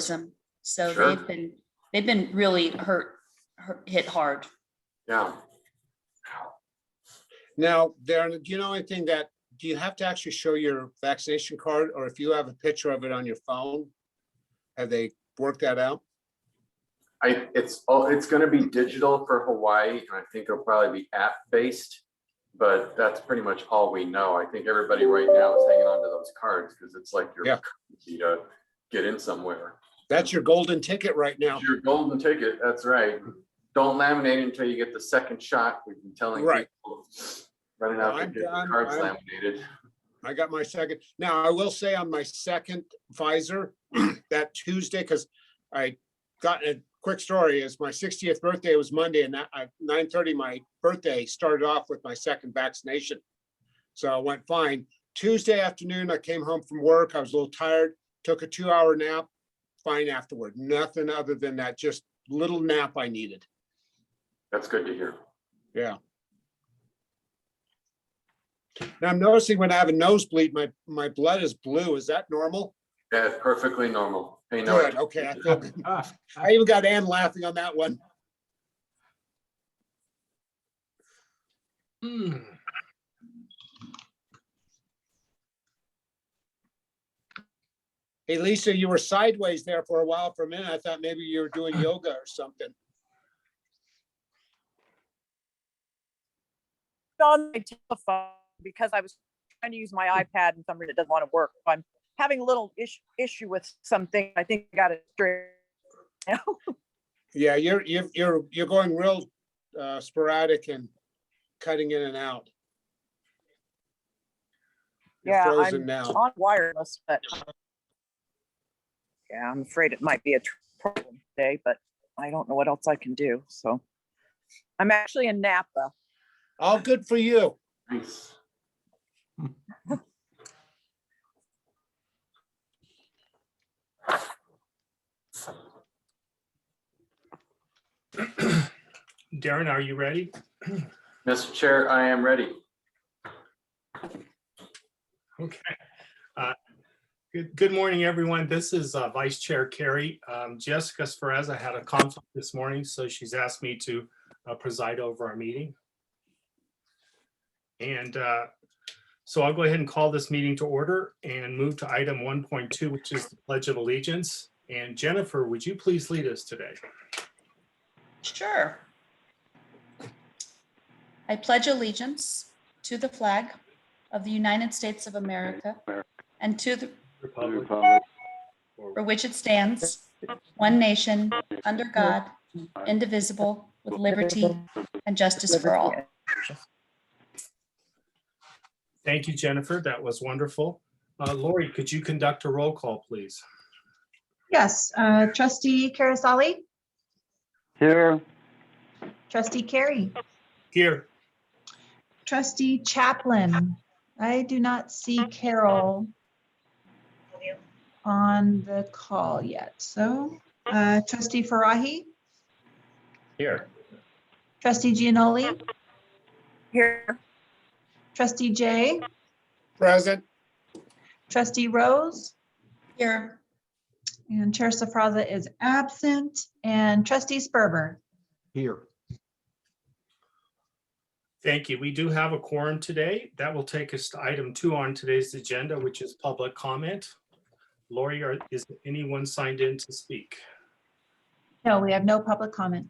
tourism. So Sure. they've been really hit hard. Yeah. Now, Darren, do you know anything do you have to actually show your vaccination card, or if you have a picture of it on your phone? Have they worked that out? It's going to be digital for Hawaii, and I think it'll probably be app based, but that's pretty much all we know. I think everybody right now is hanging on to those cards because it's like your currency to get in somewhere. That's your golden ticket right now. It's your golden ticket. That's right. Don't laminate until you get the second shot. We've been telling people running out to get the cards laminated. I got my second. Now, I will say on my second Pfizer that Tuesday, because I got a quick story, is my 60th birthday was Monday, and at 9:30 my birthday started off with my second vaccination. So it went fine. Tuesday afternoon, I came home from work. I was a little tired, took a 2-hour nap, fine afterward. Nothing other than that, just little nap I needed. That's good to hear. Yeah. Now I'm noticing when I have a nosebleed, my blood is blue. Is that normal? Yeah, it's perfectly normal. Hey, no. Good. Okay, I feel good. I even got Ann laughing on that one. Hey, Lisa, you were sideways there for a while. For a minute, I thought maybe you were doing yoga or something. On my telephone because I was trying to use my iPad and for some reason it doesn't want to work. I'm having a little issue with something. I think I got it straight now. Yeah, you're going real sporadic and cutting in and out. You're frozen I'm now. on wireless, but yeah, I'm afraid it might be a problem today, but I don't know what else I can do. So I'm actually in Napa. All good for you. Nice. Darren, are you ready? Mr. Chair, I am ready. Okay. Good morning, everyone. This is Vice Chair Carey. Jessica Sferreza had a conflict this morning, so she's asked me to preside over our meeting. And so I'll go ahead and call this meeting to order and move to item 1.2, which is the Pledge of Allegiance. And Jennifer, would you please lead us today? Sure. I pledge allegiance to the flag of the United States of America and to the Republic for which it stands, one nation, under God, indivisible, with liberty and justice for all. Thank you, Jennifer. That was wonderful. Lori, could you conduct a roll call, please? Yes, trustee Carasali, Here. trustee Carey, Here. trustee Chaplin. I do not see Carol on the call yet. So trustee Farahi, Here. trustee Gianoli, Here. trustee Jay, Present. trustee Rose, Here. and Chair Safraza is absent, and trustee Sperber. Here. Thank you. We do have a quorum today. That will take us to item 2 on today's agenda, which is public comment. Lori, is anyone signed in to speak? No, we have no public comment.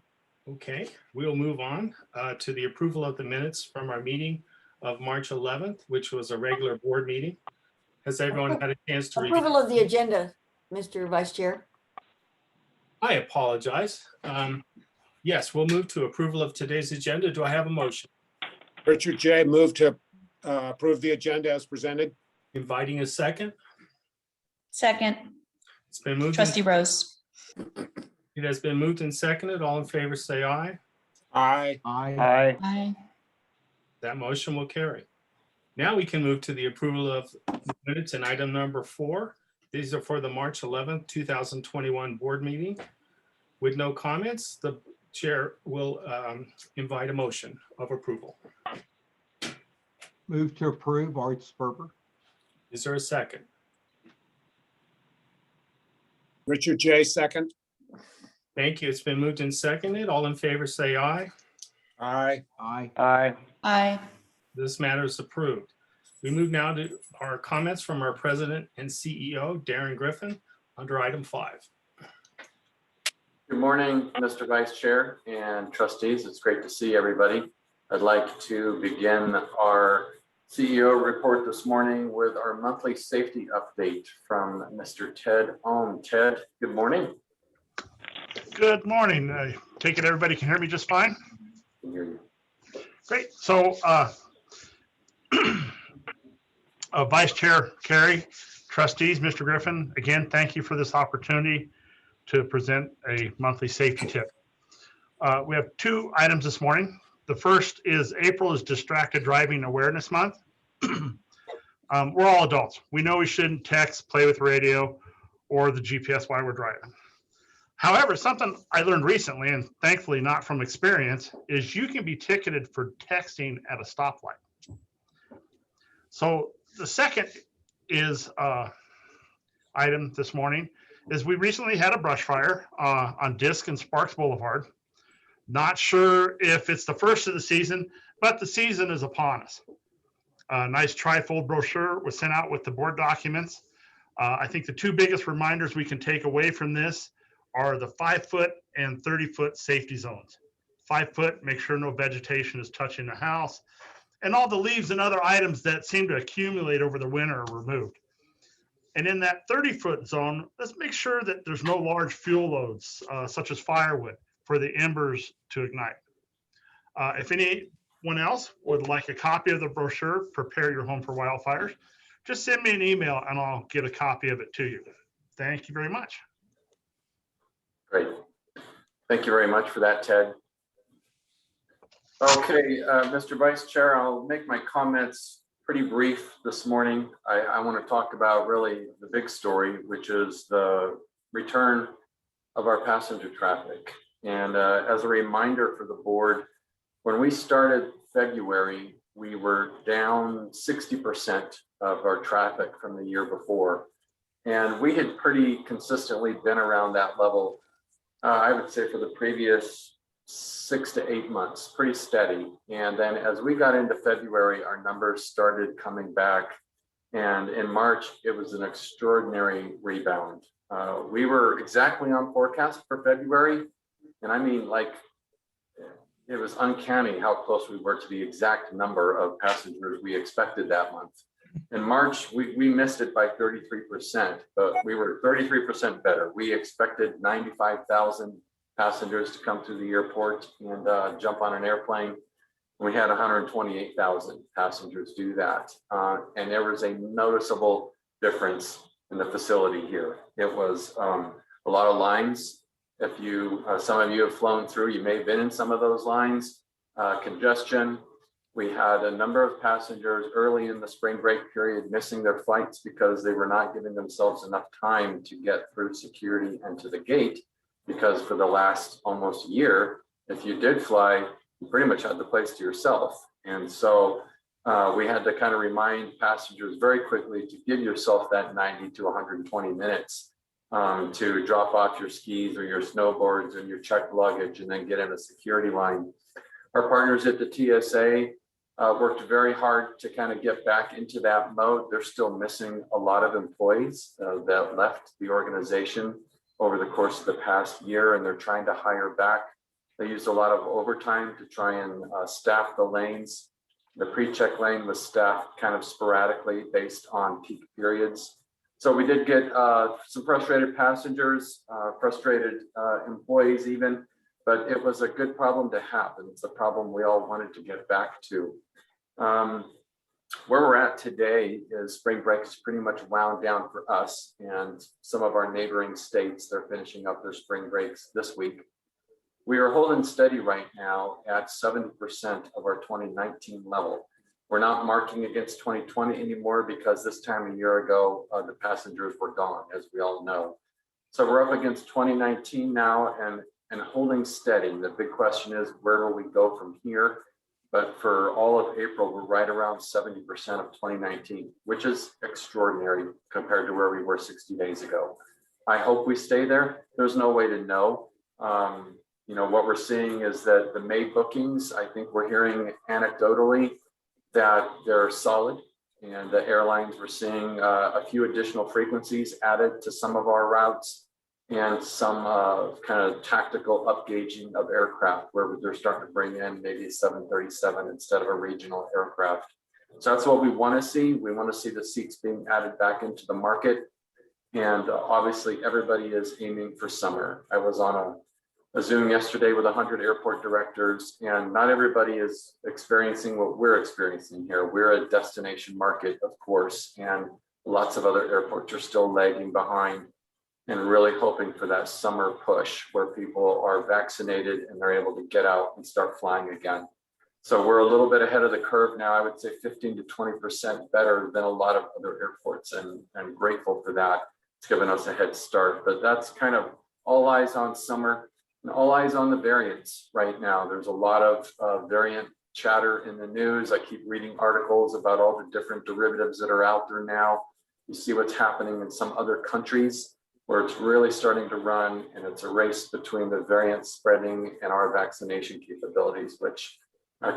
Okay, we'll move on to the approval of the minutes from our meeting of March 11th, which was a regular board meeting. Has everyone had a chance to review? Approval of the agenda, Mr. Vice Chair. I apologize. Yes, we'll move to approval of today's agenda. Do I have a motion? Richard J. moved to approve the agenda as presented. Inviting a second. Second, It's been moved. trustee Rose. It has been moved and seconded. All in favor, say aye. Aye. Aye. Aye. That motion will carry. Now we can move to the approval of the minutes in item number 4. These are for the March 11th, 2021 board meeting. With no comments, the chair will invite a motion of approval. Move to approve, Art Sperber. Is there a second? Richard J. second. Thank you. It's been moved and seconded. All in favor, say aye. Aye. Aye. Aye. Aye. This matter is approved. We move now to our comments from our president and CEO, Darren Griffin, under item 5. Good morning, Mr. Vice Chair and trustees. It's great to see everybody. I'd like to begin our CEO report this morning with our monthly safety update from Mr. Ted Ohm. Ted, good morning. Good morning. I take it everybody can hear me just fine? Can hear you. Great. So, Vice Chair Carey, trustees, Mr. Griffin, again, thank you for this opportunity to present a monthly safety tip. We have 2 items this morning. The first is April is Distracted Driving Awareness Month. We're all adults. We know we shouldn't text, play with radio, or the GPS while we're driving. However, something I learned recently, and thankfully not from experience, is you can be ticketed for texting at a stoplight. So the second is item this morning is we recently had a brush fire on Disk and Sparks Boulevard. Not sure if it's the first of the season, but the season is upon us. A nice trifold brochure was sent out with the board documents. I think the 2 biggest reminders we can take away from this are the 5-foot and 30-foot safety zones. 5 foot, make sure no vegetation is touching the house, and all the leaves and other items that seem to accumulate over the winter are removed. And in that 30-foot zone, let's make sure that there's no large fuel loads, such as firewood, for the embers to ignite. If anyone else would like a copy of the brochure, Prepare Your Home for Wildfires, just send me an email and I'll get a copy of it to you. Thank you very much. Great. Thank you very much for that, Ted. Okay, Mr. Vice Chair, I'll make my comments pretty brief this morning. I want to talk about really the big story, which is the return of our passenger traffic. And as a reminder for the board, when we started February, we were down 60% of our traffic from the year before. And we had pretty consistently been around that level, I would say for the previous 6 to 8 months, pretty steady. And then as we got into February, our numbers started coming back. And in March, it was an extraordinary rebound. We were exactly on forecast for February. And I mean, like, it was uncanny how close we were to the exact number of passengers we expected that month. In March, we missed it by 33%, but we were 33% better. We expected 95,000 passengers to come through the airport and jump on an airplane. We had 128,000 passengers do that. And there was a noticeable difference in the facility here. It was a lot of lines. If you, some of you have flown through, you may have been in some of those lines, congestion. We had a number of passengers early in the spring break period missing their flights because they were not giving themselves enough time to get through security and to the gate. Because for the last almost year, if you did fly, you pretty much had the place to yourself. And so we had to kind of remind passengers very quickly to give yourself that 90 to 120 minutes to drop off your skis or your snowboards and your checked luggage and then get in a security line. Our partners at the TSA worked very hard to kind of get back into that mode. They're still missing a lot of employees that left the organization over the course of the past year, and they're trying to hire back. They used a lot of overtime to try and staff the lanes. The pre-check lane was staffed kind of sporadically based on peak periods. So we did get some frustrated passengers, frustrated employees even, but it was a good problem to have. And it's a problem we all wanted to get back to. Where we're at today is spring break is pretty much wound down for us, and some of our neighboring states, they're finishing up their spring breaks this week. We are holding steady right now at 70% of our 2019 level. We're not marking against 2020 anymore because this time a year ago, the passengers were gone, as we all know. So we're up against 2019 now and holding steady. The big question is, where will we go from here? But for all of April, we're right around 70% of 2019, which is extraordinary compared to where we were 60 days ago. I hope we stay there. There's no way to know. You know, what we're seeing is that the May bookings, I think we're hearing anecdotally that they're solid, and the airlines were seeing a few additional frequencies added to some of our routes, and some kind of tactical upgauging of aircraft where they're starting to bring in maybe a 737 instead of a regional aircraft. So that's what we want to see. We want to see the seats being added back into the market. And obviously everybody is aiming for summer. I was on a Zoom yesterday with 100 airport directors, and not everybody is experiencing what we're experiencing here. We're a destination market, of course, and lots of other airports are still lagging behind, and really hoping for that summer push where people are vaccinated and they're able to get out and start flying again. So we're a little bit ahead of the curve now. I would say 15 to 20% better than a lot of other airports, and I'm grateful for that. It's given us a head start, but that's kind of all eyes on summer and all eyes on the variants right now. There's a lot of variant chatter in the news. I keep reading articles about all the different derivatives that are out there now. You see what's happening in some other countries where it's really starting to run, and it's a race between the variants spreading and our vaccination capabilities, which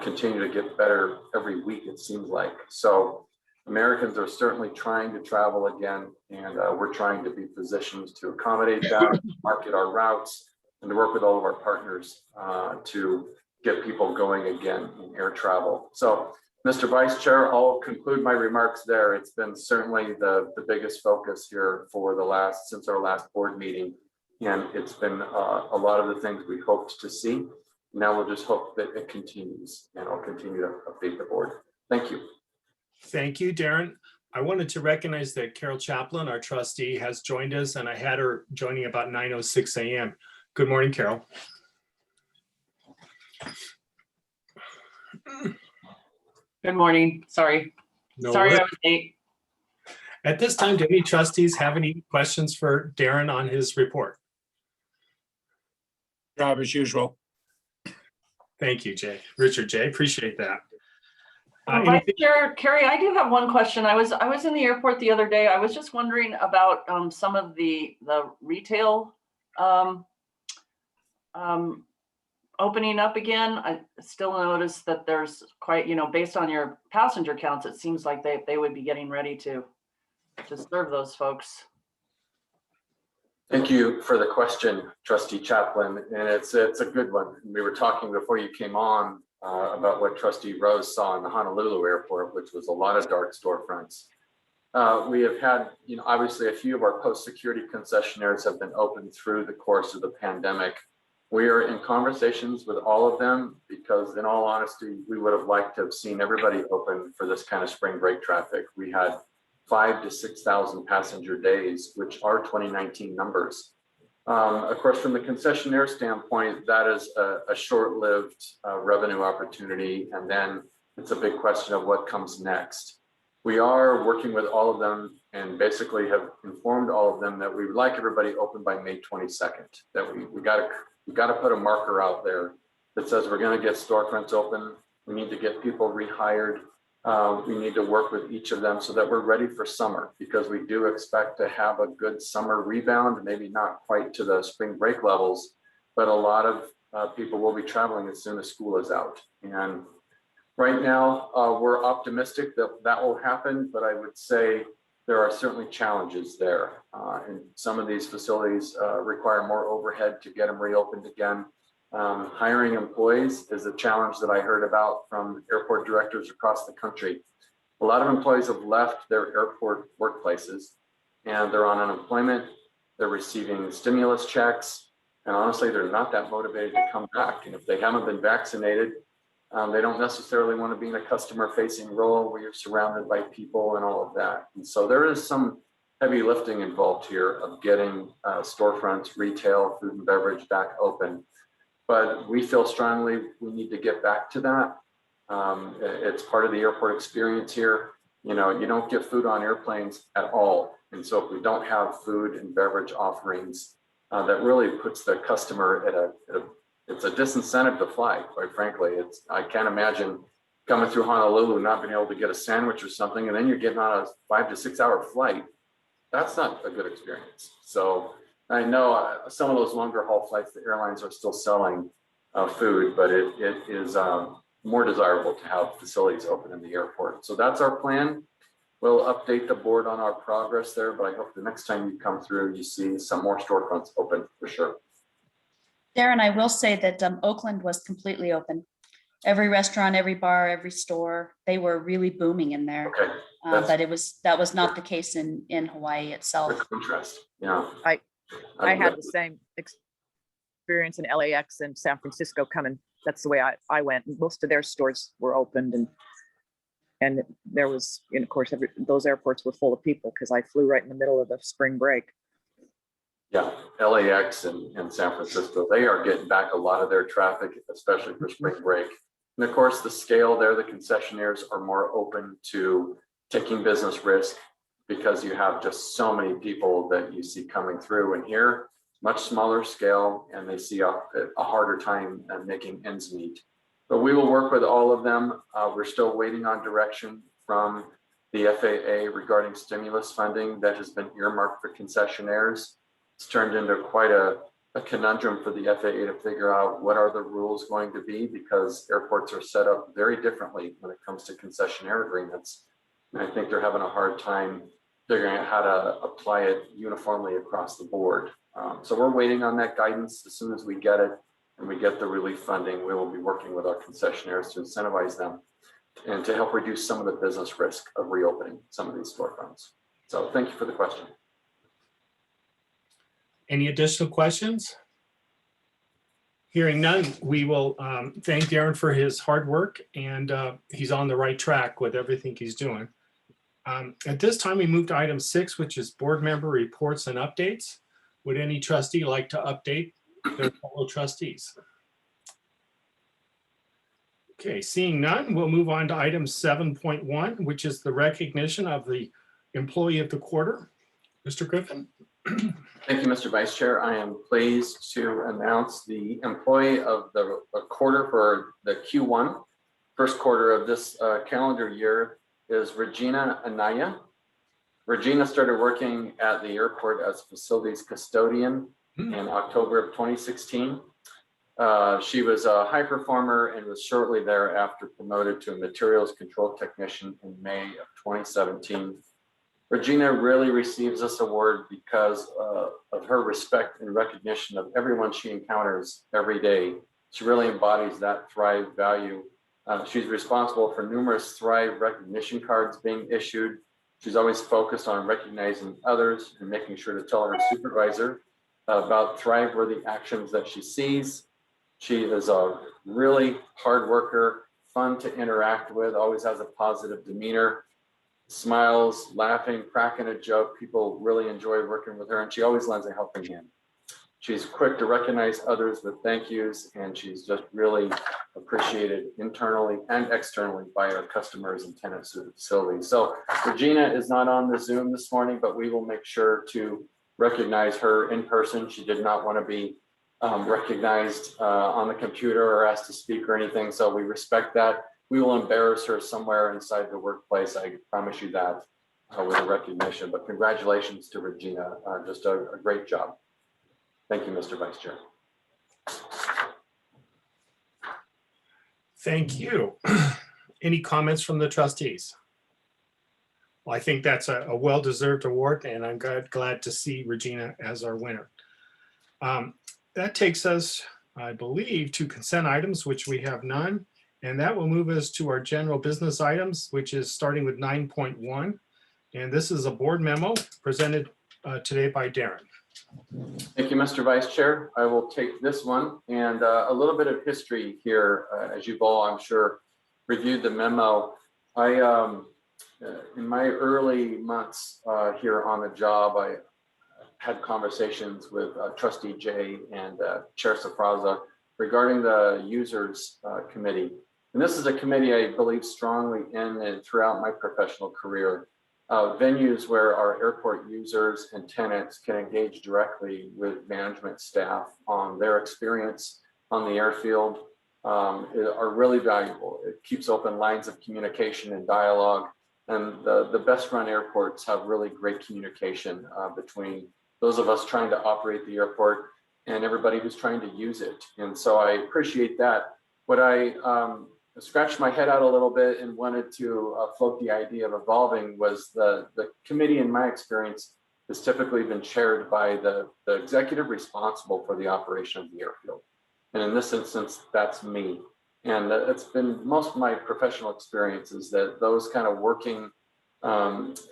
continue to get better every week, it seems like. So Americans are certainly trying to travel again, and we're trying to be positioned to accommodate that, market our routes, and to work with all of our partners to get people going again in air travel. So, Mr. Vice Chair, I'll conclude my remarks there. It's been certainly the biggest focus here for since our last board meeting, and it's been a lot of the things we hoped to see. Now we'll just hope that it continues, and I'll continue to update the board. Thank you. Thank you, Darren. I wanted to recognize that Carol Chaplin, our trustee, has joined us, and I had her joining about 9:06 a.m. Good morning, Carol. Good morning. Sorry. No Sorry worries. I was late. At this time, do any trustees have any questions for Darren on his report? Job as usual. Thank you, Jay. Richard J. Appreciate that. Vice Anything- Chair Carrie, I do have one question. I was in the airport the other day. I was just wondering about some of the retail opening up again. I still notice that there's quite, based on your passenger counts, it seems like they would be getting ready to serve those folks. Thank you for the question, Trustee Chaplin, and it's a good one. We were talking before you came on about what Trustee Rose saw in the Honolulu airport, which was a lot of dark storefronts. We have had, obviously a few of our post-security concessionaires have been open through the course of the pandemic. We are in conversations with all of them because, in all honesty, we would have liked to have seen everybody open for this kind of spring break traffic. We had 5,000 to 6,000 passenger days, which are 2019 numbers. Of course, from the concessionaire standpoint, that is a short-lived revenue opportunity, and then it's a big question of what comes next. We are working with all of them and basically have informed all of them that we would like everybody open by May 22nd, that we got to put a marker out there that says we're going to get storefronts open. We need to get people rehired. We need to work with each of them so that we're ready for summer, because we do expect to have a good summer rebound, maybe not quite to the spring break levels, but a lot of people will be traveling as soon as school is out. And right now, we're optimistic that that will happen, but I would say there are certainly challenges there. And some of these facilities require more overhead to get them reopened again. Hiring employees is a challenge that I heard about from airport directors across the country. A lot of employees have left their airport workplaces and they're on unemployment, they're receiving stimulus checks, and honestly, they're not that motivated to come back. And if they haven't been vaccinated, they don't necessarily want to be in a customer-facing role where you're surrounded by people and all of that. And so there is some heavy lifting involved here of getting storefronts, retail, food and beverage back open. But we feel strongly we need to get back to that. It's part of the airport experience here. You don't get food on airplanes at all. And so if we don't have food and beverage offerings, that really puts the customer at it's a disincentive to fly, quite frankly. I can't imagine coming through Honolulu, not being able to get a sandwich or something, and then you're getting on a 5 to 6 hour flight. That's not a good experience. So I know some of those longer haul flights, the airlines are still selling food, but it is more desirable to have facilities open in the airport. So that's our plan. We'll update the board on our progress there, but I hope the next time you come through, you see some more storefronts open for sure. Darren, I will say that Oakland was completely open. Every restaurant, every bar, every store, they were really booming in there. Okay, But that was not the case in Hawaii the itself. contrast. Yeah. I had the same experience in LAX and San Francisco coming. That's the way I went. Most of their stores were opened, and there was, and of course, those airports were full of people because I flew right in the middle of the spring break. Yeah, LAX and San Francisco, they are getting back a lot of their traffic, especially for spring break. And of course, the scale there, the concessionaires are more open to taking business risk because you have just so many people that you see coming through. And here, much smaller scale, and they see a harder time making ends meet. But we will work with all of them. We're still waiting on direction from the FAA regarding stimulus funding that has been earmarked for concessionaires. It's turned into quite a conundrum for the FAA to figure out what are the rules going to be, because airports are set up very differently when it comes to concessionaire agreements. And I think they're having a hard time figuring out how to apply it uniformly across the board. So we're waiting on that guidance. As soon as we get it and we get the relief funding, we will be working with our concessionaires to incentivize them and to help reduce some of the business risk of reopening some of these storefronts. So thank you for the question. Any additional questions? Hearing none, we will thank Darren for his hard work, and he's on the right track with everything he's doing. At this time, we move to item 6, which is board member reports and updates. Would any trustee like to update their fellow trustees? Okay, seeing none, we'll move on to item 7.1, which is the recognition of the employee of the quarter. Mr. Griffin. Thank you, Mr. Vice Chair. I am pleased to announce the employee of the quarter for the Q1, first quarter of this calendar year, is Regina Anaya. Regina started working at the airport as facilities custodian in October of 2016. She was a high performer and was shortly thereafter promoted to a materials control technician in May of 2017. Regina really receives this award because of her respect and recognition of everyone she encounters every day. She really embodies that Thrive value. She's responsible for numerous Thrive recognition cards being issued. She's always focused on recognizing others and making sure to tell her supervisor about Thrive-worthy actions that she sees. She is a really hard worker, fun to interact with, always has a positive demeanor, smiles, laughing, cracking a joke. People really enjoy working with her, and she always lends a helping hand. She's quick to recognize others with thank yous, and she's just really appreciated internally and externally by our customers and tenants of the facility. So Regina is not on the Zoom this morning, but we will make sure to recognize her in person. She did not want to be recognized on the computer or asked to speak or anything, so we respect that. We will embarrass her somewhere inside the workplace, I promise you that, with a recognition. But congratulations to Regina, just a great job. Thank you, Mr. Vice Chair. Thank you. Any comments from the trustees? Well, I think that's a well-deserved award, and I'm glad to see Regina as our winner. That takes us, I believe, to consent items, which we have none. And that will move us to our general business items, which is starting with 9.1. And this is a board memo presented today by Darren. Thank you, Mr. Vice Chair. I will take this one, and a little bit of history here, as you've all, I'm sure, reviewed the memo. I, in my early months here on the job, I had conversations with Trustee Jay and Chair Safraza regarding the users committee. And this is a committee I believe strongly in and throughout my professional career. Venues where our airport users and tenants can engage directly with management staff on their experience on the airfield are really valuable. It keeps open lines of communication and dialogue. And the best run airports have really great communication between those of us trying to operate the airport, and everybody who's trying to use it. And so I appreciate that. What I scratched my head out a little bit and wanted to float the idea of evolving was the committee, in my experience, has typically been chaired by the executive responsible for the operation of the airfield. And in this instance, that's me. And it's been most of my professional experiences that those kind of working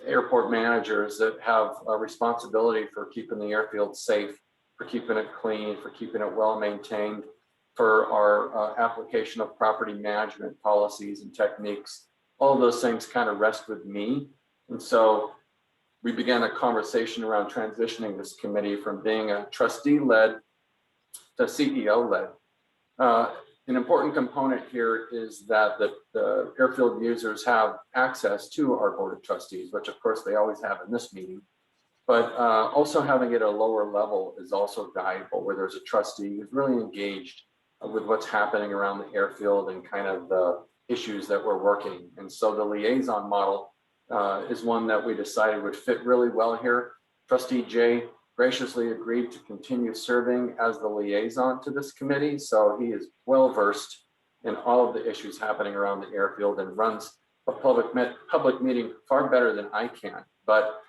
airport managers that have a responsibility for keeping the airfield safe, for keeping it clean, for keeping it well maintained, for our application of property management policies and techniques. All of those things kind of rest with me. And so we began a conversation around transitioning this committee from being a trustee-led to CEO-led. An important component here is that the airfield users have access to our board of trustees, which of course they always have in this meeting. But also having it at a lower level is also valuable, where there's a trustee who's really engaged with what's happening around the airfield and kind of the issues that we're working. And so the liaison model is one that we decided would fit really well here. Trustee Jay graciously agreed to continue serving as the liaison to this committee. So he is well versed in all of the issues happening around the airfield and runs a public meeting far better than I can. But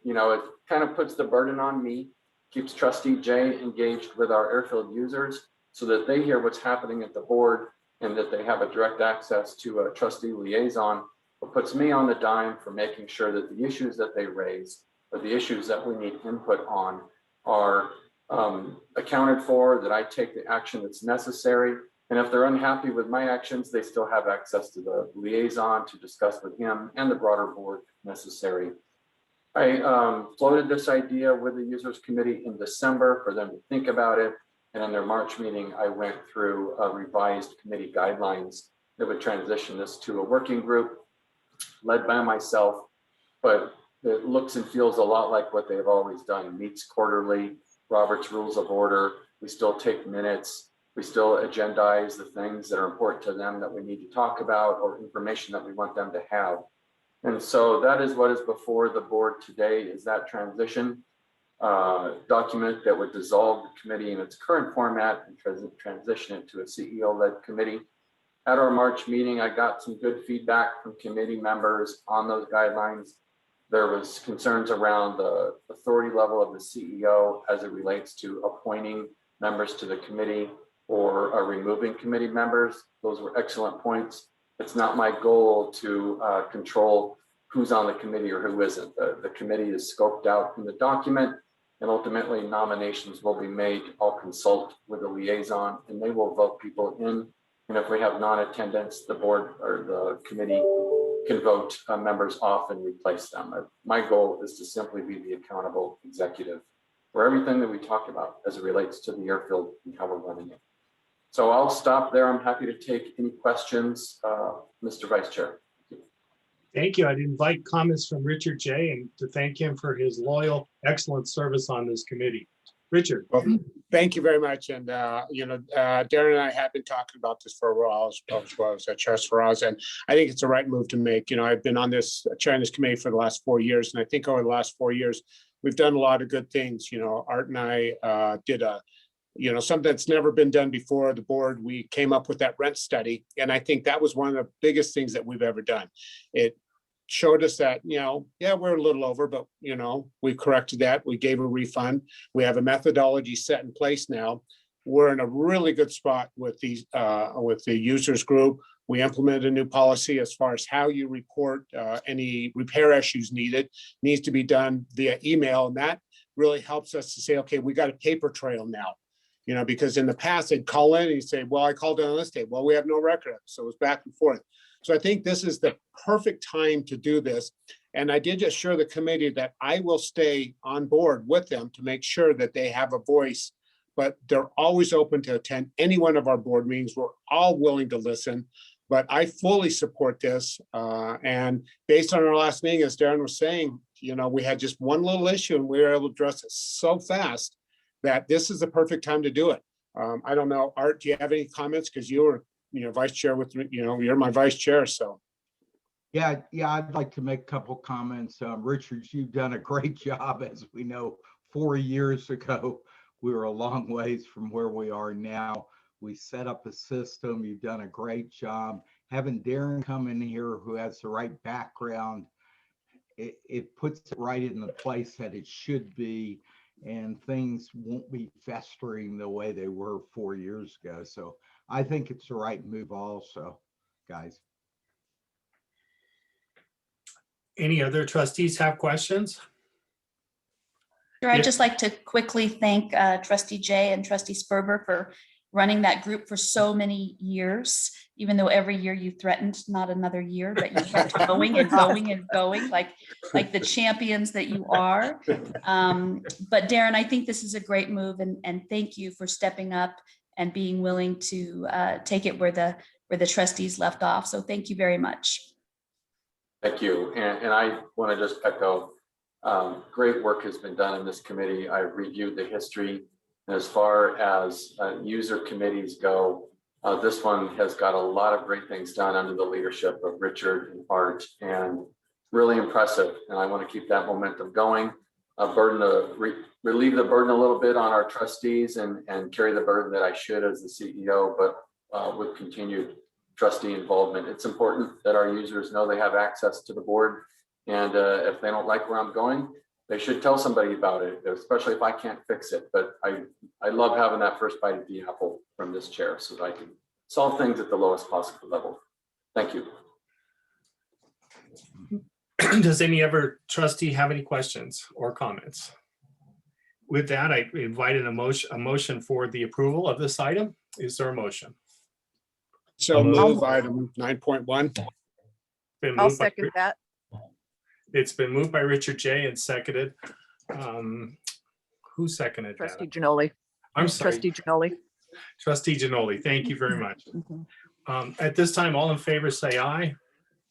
you know, it kind of puts the burden on me, keeps Trustee Jay engaged with our airfield users so that they hear what's happening at the board and that they have a direct access to a trustee liaison. It puts me on the dime for making sure that the issues that they raise or the issues that we need input on are accounted for, that I take the action that's necessary. And if they're unhappy with my actions, they still have access to the liaison to discuss with him and the broader board if necessary. I floated this idea with the users committee in December for them to think about it. And in their March meeting, I went through revised committee guidelines that would transition this to a working group led by myself, but it looks and feels a lot like what they've always done. Meets quarterly, Robert's Rules of Order. We still take minutes. We still agendize the things that are important to them that we need to talk about or information that we want them to have. And so that is what is before the board today, is that transition document that would dissolve the committee in its current format and transition it to a CEO-led committee. At our March meeting, I got some good feedback from committee members on those guidelines. There was concerns around the authority level of the CEO as it relates to appointing members to the committee or removing committee members. Those were excellent points. It's not my goal to control who's on the committee or who isn't. The committee is scoped out in the document, and ultimately nominations will be made. I'll consult with the liaison and they will vote people in. And if we have non-attendance, the board or the committee can vote members off and replace them. My goal is to simply be the accountable executive for everything that we talk about as it relates to the airfield and how we're running it. So I'll stop there. I'm happy to take any questions, Mr. Vice Chair. Thank you. I'd invite comments from Richard J. and to thank him for his loyal, excellent service on this committee. Richard. Well, thank you very much. And, you know, Darren and I have been talking about this for a while as well as Chair Faraz, and I think it's the right move to make. You know, I've been on this, chairing this committee for the last 4 years, and I think over the last 4 years, we've done a lot of good things. You know, Art and I did something that's never been done before. The board, we came up with that rent study. And I think that was one of the biggest things that we've ever done. It showed us that, you know, yeah, we're a little over, but, you know, we corrected that. We gave a refund. We have a methodology set in place now. We're in a really good spot with the users group. We implemented a new policy as far as how you report any repair issues needs to be done via email. And that really helps us to say, okay, we got a paper trail now. You know, because in the past they'd call in and you'd say, well, I called in on this day. Well, we have no record of it. So it was back and forth. So I think this is the perfect time to do this. And I did assure the committee that I will stay on board with them to make sure that they have a voice, but they're always open to attend any one of our board meetings. We're all willing to listen, but I fully support this. And based on our last meeting, as Darren was saying, you know, we had just one little issue and we were able to address it so fast that this is the perfect time to do it. I don't know, Art, do you have any comments? Because you were, you know, vice chair with, you know, you're my vice chair, so. Yeah, I'd like to make a couple comments. Richard, you've done a great job, as we know, 4 years ago, we were a long ways from where we are now. We set up a system. You've done a great job. Having Darren come in here who has the right background, it puts it right in the place that it should be, and things won't be festering the way they were 4 years ago. So I think it's the right move also, guys. Any other trustees have questions? Sure, I'd just like to quickly thank Trustee Jay and Trustee Sperber for running that group for so many years, even though every year you threatened not another year, but you kept going and going and going like the champions that you are. But Darren, I think this is a great move, and thank you for stepping up and being willing to take it where the trustees left off. So thank you very much. Thank you. And I want to just echo, great work has been done in this committee. I've reviewed the history. And as far as user committees go, this one has got a lot of great things done under the leadership of Richard and Art, and really impressive. And I want to keep that momentum going. Relieve the burden a little bit on our trustees and carry the burden that I should as the CEO, but with continued trustee involvement. It's important that our users know they have access to the board. And if they don't like where I'm going, they should tell somebody about it, especially if I can't fix it. But I love having that first bite of the apple from this chair so that I can solve things at the lowest possible level. Thank you. Does any other trustee have any questions or comments? With that, I invited a motion for the approval of this item. Is there a motion? So move item 9.1. I'll second that. It's been moved by Richard J. and seconded. Who seconded that? Trustee Janoli. I'm sorry. Trustee Janoli. Trustee Janoli, thank you very much. Mhm. At this time, all in favor say aye.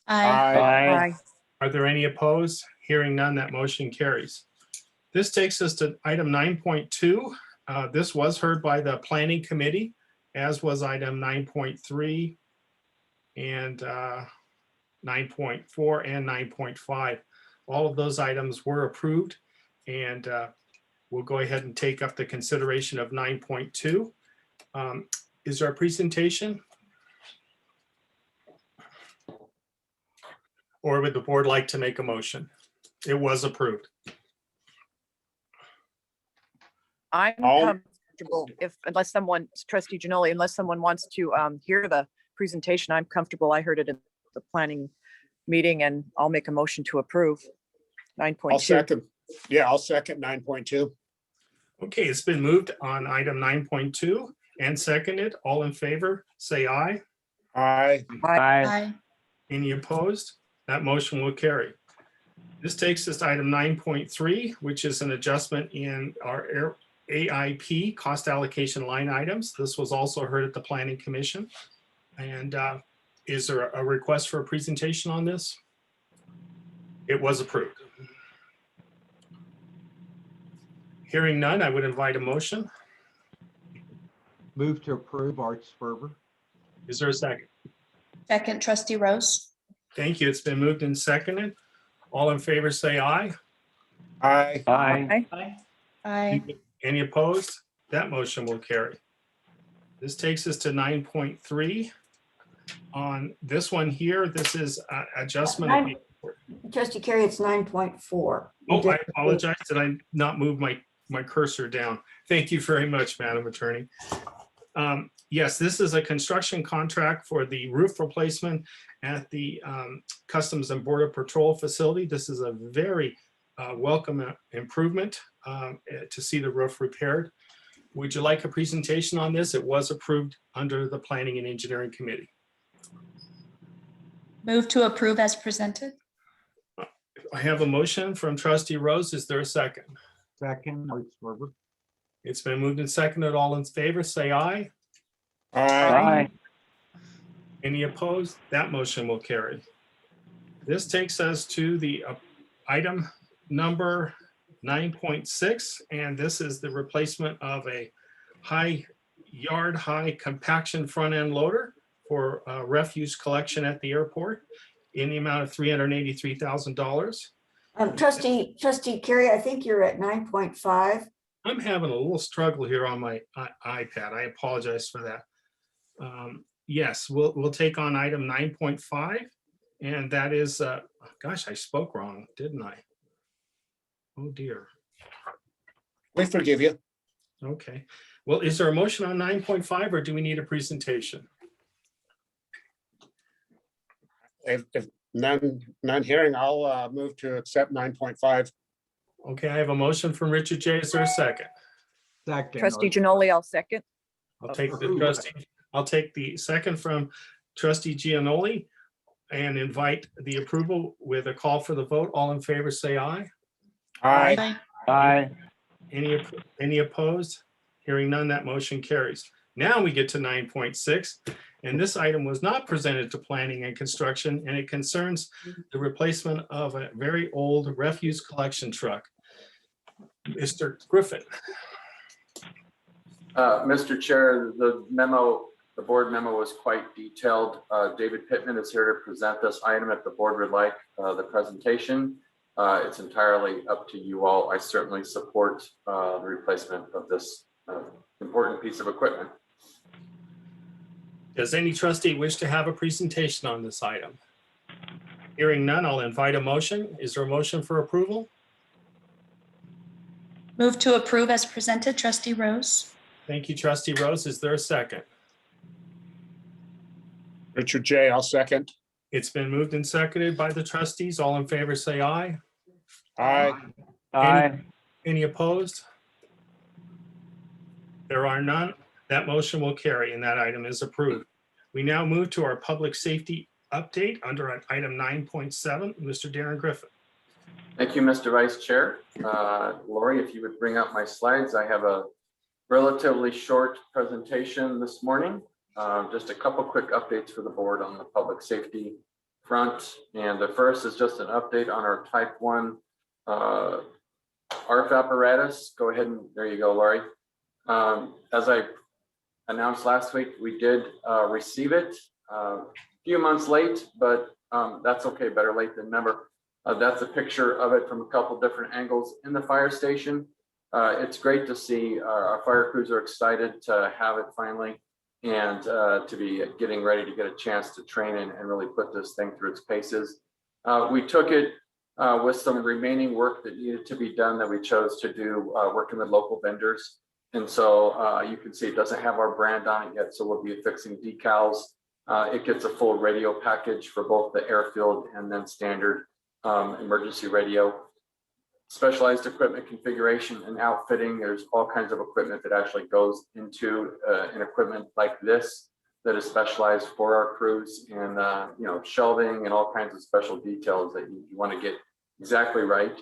Aye. Are there any opposed? Hearing none, that motion carries. This takes us to item 9.2. This was heard by the Planning Committee, as was item 9.3 and 9.4 and 9.5. All of those items were approved, and we'll go ahead and take up the consideration of 9.2. Is there a presentation? Or would the board like to make a motion? It was approved. I'm comfortable unless someone, Trustee Janoli, unless someone wants to hear the presentation, I'm comfortable. I heard it at the planning meeting, and I'll make a motion to approve 9.2. I'll second. Yeah, I'll second 9.2. Okay, it's been moved on item 9.2 and seconded. All in favor, say aye. Aye. Aye. Any opposed? That motion will carry. This takes us to item 9.3, which is an adjustment in our AIP cost allocation line items. This was also heard at the Planning Commission. And is there a request for a presentation on this? It was approved. Hearing none, I would invite a motion. Move to approve, Art Sperber. Is there a second? Second, Trustee Rose. Thank you. It's been moved and seconded. All in favor, say aye. Aye. Aye. Any opposed? That motion will carry. This takes us to 9.3. On this one here, this is adjustment. Nine- Trustee Carey, it's 9.4. Oh, I apologize. Did I not move my cursor down? Thank you very much, Madam Attorney. Yes, this is a construction contract for the roof replacement at the Customs and Border Patrol facility. This is a very welcome improvement to see the roof repaired. Would you like a presentation on this? It was approved under the Planning and Engineering Committee. Move to approve as presented. I have a motion from Trustee Rose. Is there a second? Second, Art Sperber. It's been moved and seconded. All in favor, say aye. Aye. Any opposed? That motion will carry. This takes us to the item number 9.6, and this is the replacement of a high compaction front end loader for refuse collection at the airport in the amount of $383,000. Trustee Carey, I think you're at 9.5. I'm having a little struggle here on my iPad. I apologize for that. Yes, we'll take on item 9.5, and that is, gosh, I spoke wrong, didn't I? Oh dear. We forgive you. Okay. Well, is there a motion on 9.5 or do we need a presentation? If none hearing, I'll move to accept 9.5. Okay, I have a motion from Richard J. Is there a second? Second. Trustee Janoli, I'll second. I'll take the trustee. I'll take the second from trustee Gianoli and invite the approval with a call for the vote. All in favor, say aye. Aye. Aye. Any opposed? Hearing none, that motion carries. Now we get to 9.6, and this item was not presented to planning and construction, and it concerns the replacement of a very old refuse collection truck. Mr. Griffin. Mr. Chair, the board memo was quite detailed. David Pittman is here to present this item if the board would like the presentation. It's entirely up to you all. I certainly support the replacement of this important piece of equipment. Does any trustee wish to have a presentation on this item? Hearing none, I'll invite a motion. Is there a motion for approval? Move to approve as presented, trustee Rose. Thank you, trustee Rose. Is there a second? Richard J. I'll second. It's been moved and seconded by the trustees. All in favor, say aye. Aye. Aye. Any opposed? There are none. That motion will carry and that item is approved. We now move to our public safety update under item 9.7. Mr. Darren Griffin. Thank you, Mr. Vice Chair. Lori, if you would bring up my slides. I have a relatively short presentation this morning. Just a couple quick updates for the board on the public safety front. And the first is just an update on our type 1 ARF apparatus. Go ahead and there you go, Lori. As I announced last week, we did receive it a few months late, but that's okay, better late than never. That's a picture of it from a couple different angles in the fire station. It's great to see our fire crews are excited to have it finally and to be getting ready to get a chance to train and really put this thing through its paces. We took it with some remaining work that needed to be done that we chose to do working with local vendors. And so you can see it doesn't have our brand on it yet, so we'll be fixing decals. It gets a full radio package for both the airfield and then standard emergency radio. Specialized equipment configuration and outfitting. There's all kinds of equipment that actually goes into an equipment like this that is specialized for our crews, and shelving and all kinds of special details that you want to get exactly right.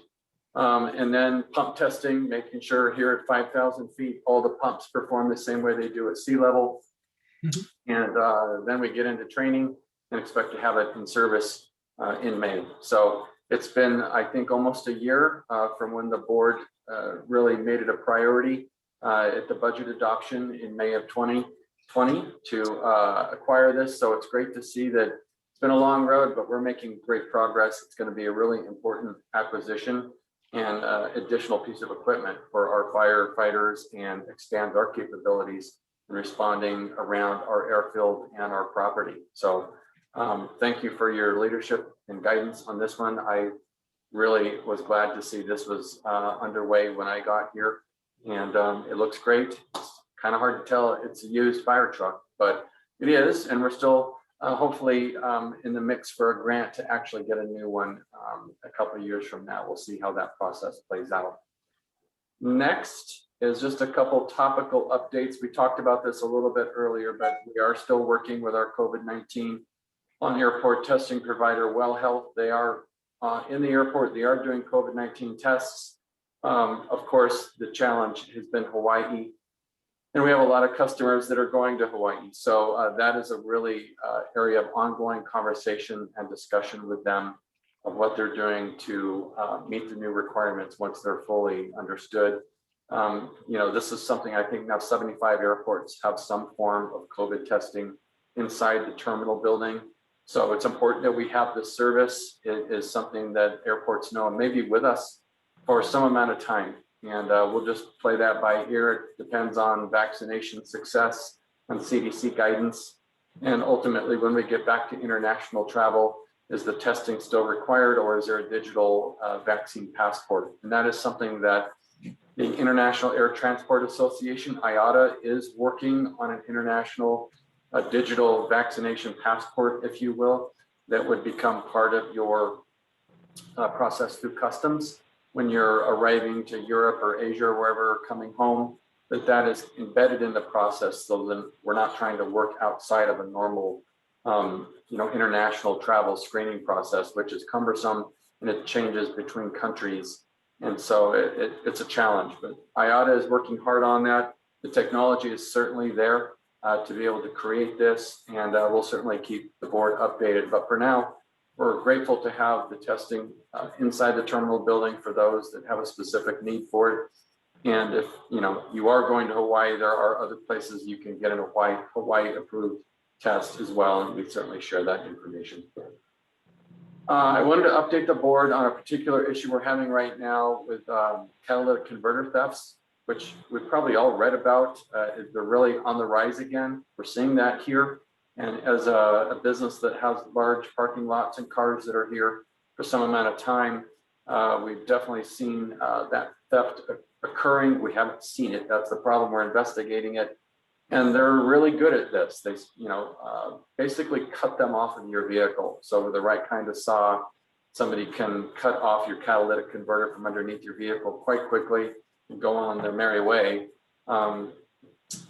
And then pump testing, making sure here at 5,000 feet, all the pumps perform the same way they do at sea level. And then we get into training and expect to have it in service in May. So it's been, I think, almost a year from when the board really made it a priority at the budget adoption in May of 2020 to acquire this. So it's great to see that it's been a long road, but we're making great progress. It's going to be a really important acquisition and additional piece of equipment for our firefighters and expands our capabilities in responding around our airfield and our property. So thank you for your leadership and guidance on this one. I really was glad to see this was underway when I got here, and it looks great. It's kind of hard to tell it's a used fire truck, but it is, and we're still hopefully in the mix for a grant to actually get a new one a couple of years from now. We'll see how that process plays out. Next is just a couple topical updates. We talked about this a little bit earlier, but we are still working with our COVID-19 on-airport testing provider, Well Health. They are in the airport. They are doing COVID-19 tests. Of course, the challenge has been Hawaii. And we have a lot of customers that are going to Hawaii. So that is a really area of ongoing conversation and discussion with them of what they're doing to meet the new requirements once they're fully understood. This is something I think now 75 airports have some form of COVID testing inside the terminal building. So it's important that we have this service. It is something that airports know and may be with us for some amount of time. And we'll just play that by ear. It depends on vaccination success and CDC guidance. And ultimately, when we get back to international travel, is the testing still required, or is there a digital vaccine passport? And that is something that the International Air Transport Association, IATA, is working on an international digital vaccination passport, if you will, that would become part of your process through customs when you're arriving to Europe or Asia or wherever coming home, that is embedded in the process, so then we're not trying to work outside of a normal international travel screening process, which is cumbersome and it changes between countries. And so it's a challenge, but IATA is working hard on that. The technology is certainly there to be able to create this, and we'll certainly keep the board updated. But for now, we're grateful to have the testing inside the terminal building for those that have a specific need for it. And if you are going to Hawaii, there are other places you can get an Hawaii approved test as well, and we certainly share that information. I wanted to update the board on a particular issue we're having right now with catalytic converter thefts, which we've probably all read about. They're really on the rise again. We're seeing that here. And as a business that has large parking lots and cars that are here for some amount of time, we've definitely seen that theft occurring. We haven't seen it. That's the problem. We're investigating it. And they're really good at this. They, basically cut them off of your vehicle. So with the right kind of saw, somebody can cut off your catalytic converter from underneath your vehicle quite quickly and go on their merry way. And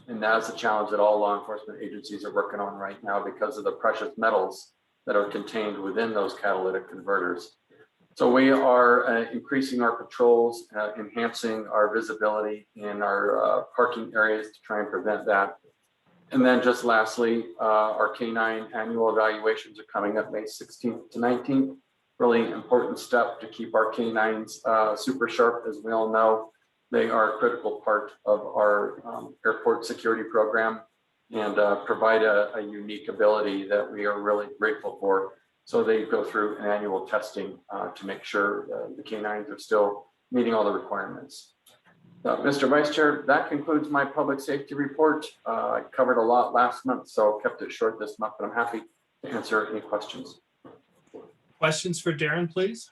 that's a challenge that all law enforcement agencies are working on right now because of the precious metals that are contained within those catalytic converters. So we are increasing our patrols, enhancing our visibility in our parking areas to try and prevent that. And then just lastly, our K9 annual evaluations are coming up May 16th to 19th. Really important step to keep our K9s super sharp. As we all know, they are a critical part of our airport security program and provide a unique ability that we are really grateful for. So they go through an annual testing to make sure the K9s are still meeting all the requirements. Mr. Vice Chair, that concludes my public safety report. I covered a lot last month, so kept it short this month, but I'm happy to answer any questions. Questions for Darren, please?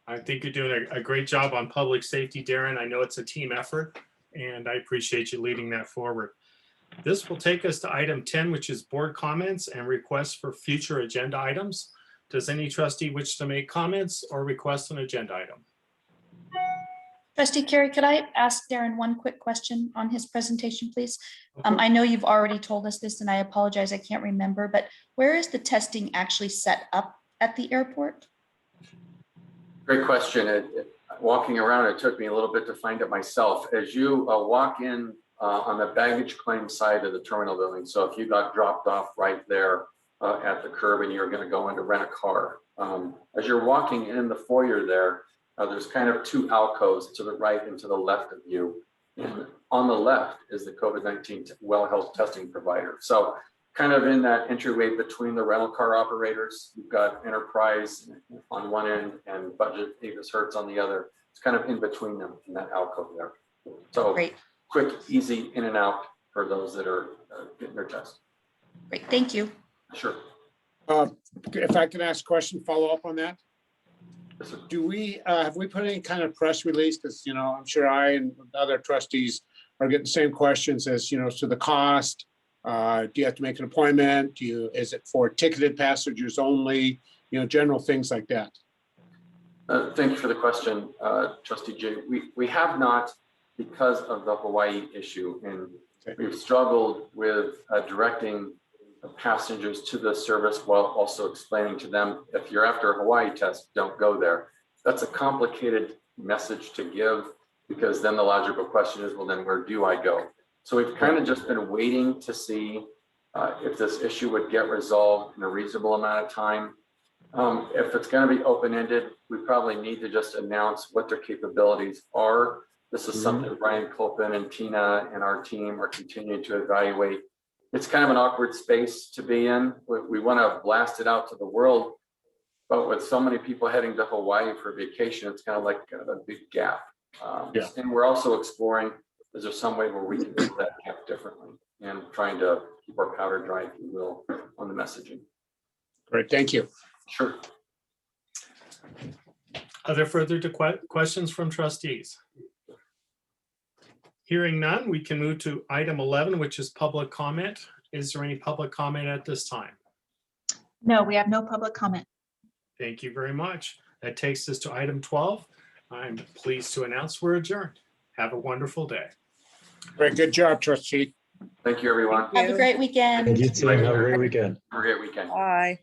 I think you're doing a great job on public safety, Darren. I know it's a team effort, and I appreciate you leading that forward. This will take us to item 10, which is board comments and requests for future agenda items. Does any trustee wish to make comments or request an agenda item? Trustee Carey, could I ask Darren one quick question on his presentation, please? I know you've already told us this, and I apologize, I can't remember, but where is the testing actually set up at the airport? Great question. Walking around, it took me a little bit to find it myself. As you walk in on the baggage claim side of the terminal building, so if you got dropped off right there at the curb and you're going to go in to rent a car, as you're walking in the foyer there, there's kind of two alcoves to the right and to the left of you. And on the left is the COVID-19 well health testing provider. So kind of in that entryway between the rental car operators, you've got Enterprise on one end and Budget Avis Hertz on the other. It's kind of in between them in that alcove there. So Great. Quick, easy in and out for those that are getting their test. Great, thank you. Sure. If I can ask a question, follow up on that. Yes, sir. Do we, have we put any kind of press release? Because, I'm sure I and other trustees are getting the same questions as, to the cost. Do you have to make an appointment? Is it for ticketed passengers only? General things like that. Thank you for the question, Trustee Jay. We have not, because of the Hawaii issue, and we've struggled with directing passengers to the service while also explaining to them, if you're after a Hawaii test, don't go there. That's a complicated message to give, because then the logical question is, well, then where do I go? So we've kind of just been waiting to see if this issue would get resolved in a reasonable amount of time. If it's going to be open-ended, we probably need to just announce what their capabilities are. This is something Brian Colpin and Tina and our team are continuing to evaluate it's kind of an awkward space to be in. We want to blast it out to the world. But with so many people heading to Hawaii for vacation, it's kind of like a big gap. Yeah. And we're also exploring, is there some way where we can fill that gap differently and trying to keep our powder dry, if you will, on the messaging. Great, thank you. Sure. Are there further questions from trustees? Hearing none, we can move to item 11, which is public comment. Is there any public comment at this time? No, we have no public comment. Thank you very much. That takes us to item 12. I'm pleased to announce we're adjourned. Have a wonderful day. Great, good job, trustee. Thank you, everyone. Have a great weekend. And you too. Have a great weekend. Have a great weekend. Bye.